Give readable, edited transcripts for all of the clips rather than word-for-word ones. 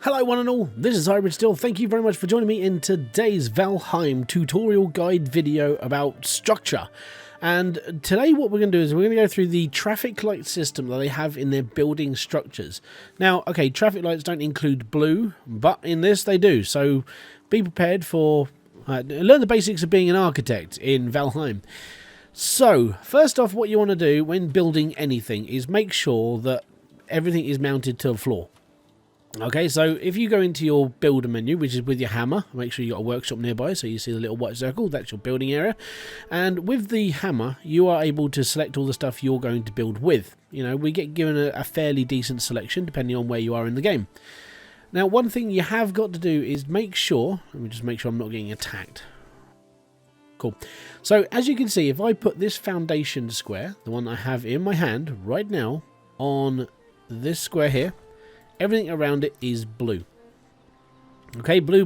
Hello one and all, this is Hybridsteel. Thank you very much for joining me in today's Valheim tutorial guide video about structure. And today what we're going to do is we're going to go through the traffic light system that they have in their building structures. Now, okay, traffic lights don't include blue, but in this they do. So be prepared for, learn the basics of being an architect in Valheim. So, first off, what you want to do when building anything is make sure that everything is mounted to a floor. Okay, so if you go into your builder menu, which is with your hammer, make sure you've got a workshop nearby, so you see the little white circle, that's your building area. And with the hammer, you are able to select all the stuff you're going to build with. You know, we get given a fairly decent selection, depending on where you are in the game. Now, one thing you have got to do is make sure, let me just make sure I'm not getting attacked. Cool. So, as you can see, if I put this foundation square, the one I have in my hand right now, on this square here, everything around it is blue. Okay, blue.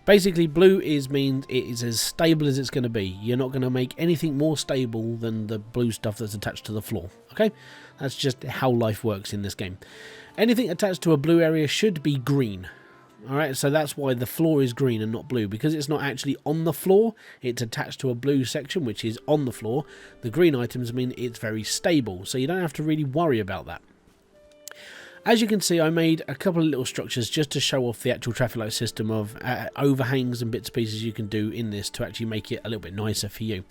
Basically, blue means it is as stable as it's going to be. You're not going to make anything more stable than the blue stuff that's attached to the floor. Okay, that's just how life works in this game. Anything attached to a blue area should be green. Alright, so that's why the floor is green and not blue, because it's not actually on the floor, it's attached to a blue section which is on the floor. The green items mean it's very stable, so you don't have to really worry about that. As you can see, I made a couple of little structures just to show off the actual traffic light system of overhangs and bits and pieces you can do in this to actually make it a little bit nicer for you.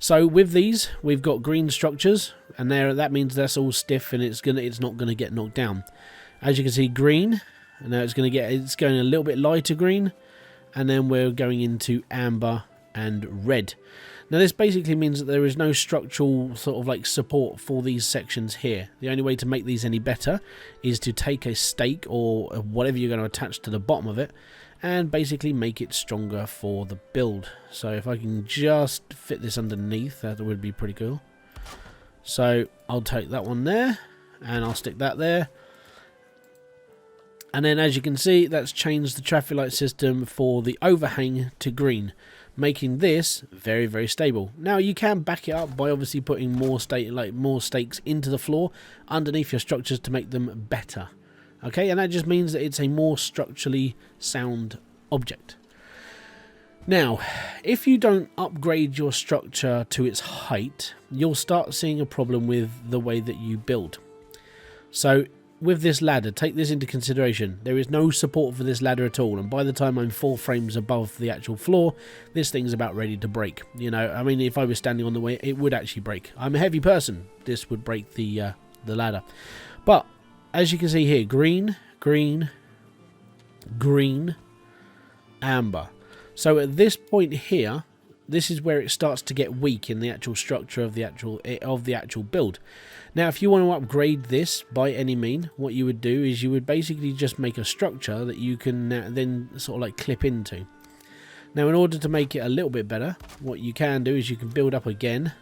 So with these, we've got green structures, and that means that's all stiff and it's not gonna get knocked down. As you can see, green, and now it's going a little bit lighter green, and then we're going into amber and red. Now this basically means that there is no structural sort of like support for these sections here. The only way to make these any better is to take a stake or whatever you're going to attach to the bottom of it and basically make it stronger for the build. So if I can just fit this underneath, that would be pretty cool. So I'll take that one there and I'll stick that there. And then as you can see, that's changed the traffic light system for the overhang to green, making this very, very stable. Now you can back it up by obviously putting more stakes into the floor underneath your structures to make them better. Okay, and that just means that it's a more structurally sound object. Now, if you don't upgrade your structure to its height, you'll start seeing a problem with the way that you build. So with this ladder, take this into consideration. There is no support for this ladder at all, and by the time I'm 4 frames above the actual floor, this thing's about ready to break. You know, I mean, if I was standing on the way, it would actually break. I'm a heavy person. This would break the ladder. But as you can see here, green, amber. So at this point here, this is where it starts to get weak in the actual structure of the actual build. Now, if you want to upgrade this by any mean, what you would do is you would basically just make a structure that you can then sort of like clip into. Now, in order to make it a little bit better, what you can do is you can build up again,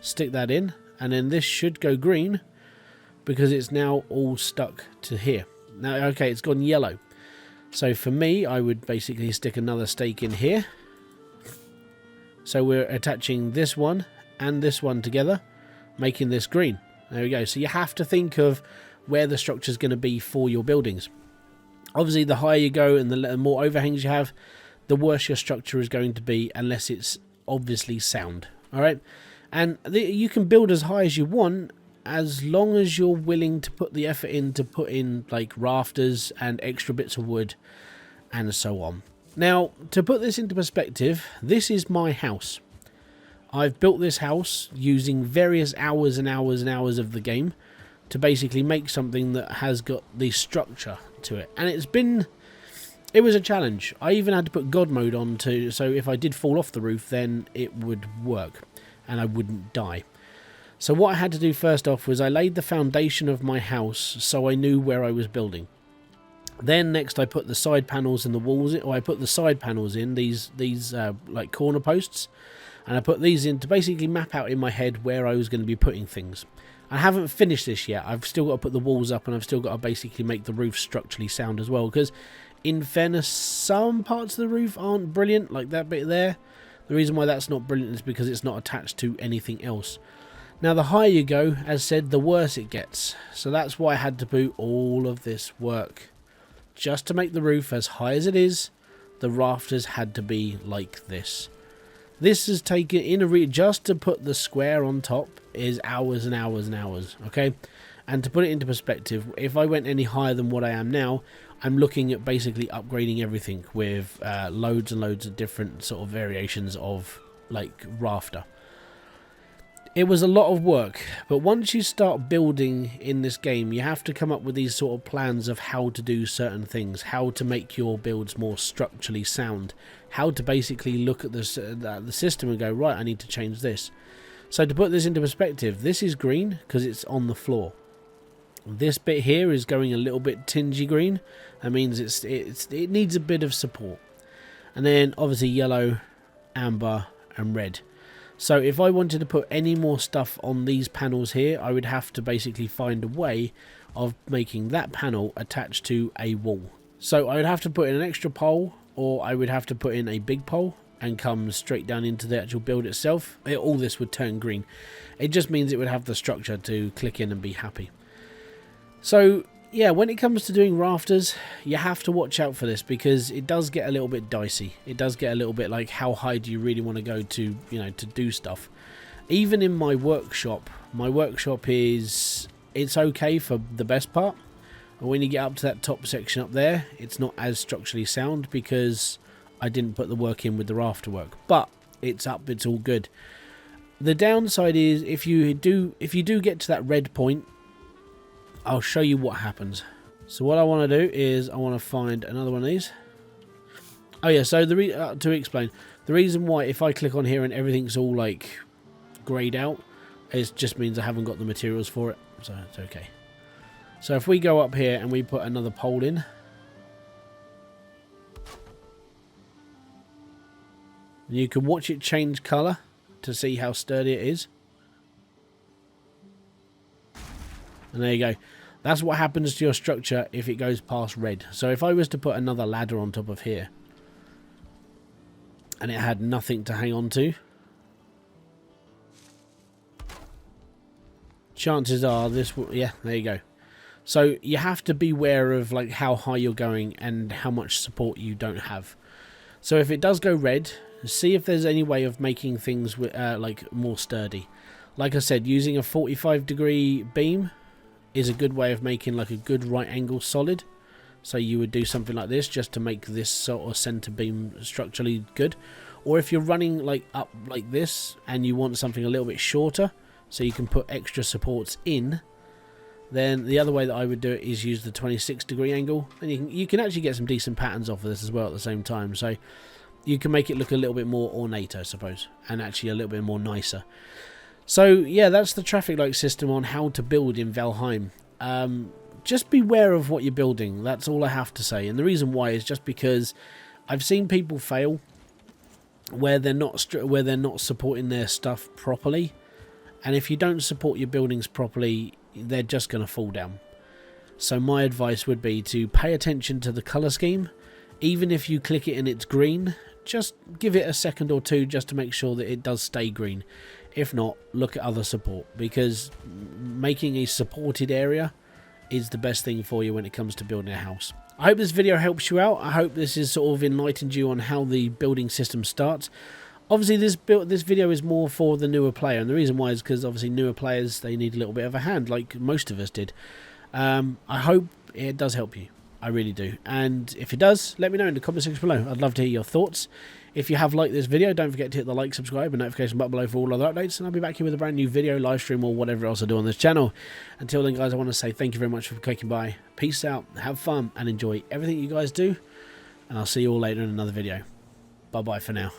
stick that in, and then this should go green because it's now all stuck to here. Now, okay, it's gone yellow. So for me, I would basically stick another stake in here. So we're attaching this one and this one together, making this green. There we go. So you have to think of where the structure is going to be for your buildings. Obviously, the higher you go and the more overhangs you have, the worse your structure is going to be, unless it's obviously sound. All right, and you can build as high as you want, as long as you're willing to put the effort in to put in like rafters and extra bits of wood and so on. Now, to put this into perspective, this is my house. I've built this house using various hours and hours and hours of the game to basically make something that has got the structure to it. And it was a challenge. I even had to put God mode on so if I did fall off the roof, then it would work and I wouldn't die. So what I had to do first off was I laid the foundation of my house so I knew where I was building. Then next I put the side panels and the walls in, or I put the side panels in, these like corner posts, and I put these in to basically map out in my head where I was going to be putting things. I haven't finished this yet. I've still got to put the walls up, and I've still got to basically make the roof structurally sound as well, because in fairness, some parts of the roof aren't brilliant, like that bit there. The reason why that's not brilliant is because it's not attached to anything else. Now the higher you go, as said, the worse it gets. So that's why I had to do all of this work. Just to make the roof as high as it is, the rafters had to be like this. This has taken, just to put the square on top is hours and hours and hours, okay? And to put it into perspective, if I went any higher than what I am now, I'm looking at basically upgrading everything with loads and loads of different sort of variations of like rafter. It was a lot of work, but once you start building in this game, you have to come up with these sort of plans of how to do certain things, how to make your builds more structurally sound, how to basically look at the system and go, right, I need to change this. So to put this into perspective, this is green because it's on the floor. This bit here is going a little bit tingy green. That means it needs a bit of support. And then obviously yellow, amber and red. So if I wanted to put any more stuff on these panels here, I would have to basically find a way of making that panel attached to a wall. So I would have to put in an extra pole, or I would have to put in a big pole and come straight down into the actual build itself. All this would turn green. It just means it would have the structure to click in and be happy. So yeah, when it comes to doing rafters, you have to watch out for this because it does get a little bit dicey. It does get a little bit like, how high do you really want to go to, you know, to do stuff. Even in my workshop is, it's okay for the best part. But when you get up to that top section up there, it's not as structurally sound because I didn't put the work in with the rafter work. But it's up, it's all good. The downside is if you do get to that red point, I'll show you what happens. So what I want to do is I want to find another one of these. Oh yeah, so to explain, the reason why if I click on here and everything's all like greyed out, it just means I haven't got the materials for it, so it's okay. So if we go up here and we put another pole in, you can watch it change colour to see how sturdy it is. And there you go. That's what happens to your structure if it goes past red. So if I was to put another ladder on top of here and it had nothing to hang on to, chances are this will, yeah, there you go. So you have to be aware of like how high you're going and how much support you don't have. So if it does go red, see if there's any way of making things like more sturdy. Like I said, using a 45-degree beam is a good way of making like a good right angle solid. So you would do something like this just to make this sort of center beam structurally good. Or if you're running like up like this and you want something a little bit shorter so you can put extra supports in, then the other way that I would do it is use the 26-degree angle, and you can actually get some decent patterns off of this as well at the same time. So you can make it look a little bit more ornate, I suppose, and actually a little bit more nicer. So yeah, that's the traffic light system on how to build in Valheim. Just beware of what you're building. That's all I have to say. And the reason why is just because I've seen people fail where they're not supporting their stuff properly. And if you don't support your buildings properly, they're just going to fall down. So my advice would be to pay attention to the color scheme. Even if you click it and it's green, just give it a second or two just to make sure that it does stay green. If not, look at other support, because making a supported area is the best thing for you when it comes to building a house. I hope this video helps you out. I hope this has sort of enlightened you on how the building system starts. Obviously this video is more for the newer player, and the reason why is because obviously newer players, they need a little bit of a hand like most of us did. I hope it does help you. I really do. And if it does, let me know in the comment section below. I'd love to hear your thoughts. If you have liked this video, don't forget to hit the like, subscribe and notification button below for all other updates, and I'll be back here with a brand new video, live stream or whatever else I do on this channel. Until then guys, I want to say thank you very much for clicking by. Peace out, have fun and enjoy everything you guys do, and I'll see you all later in another video. Bye bye for now.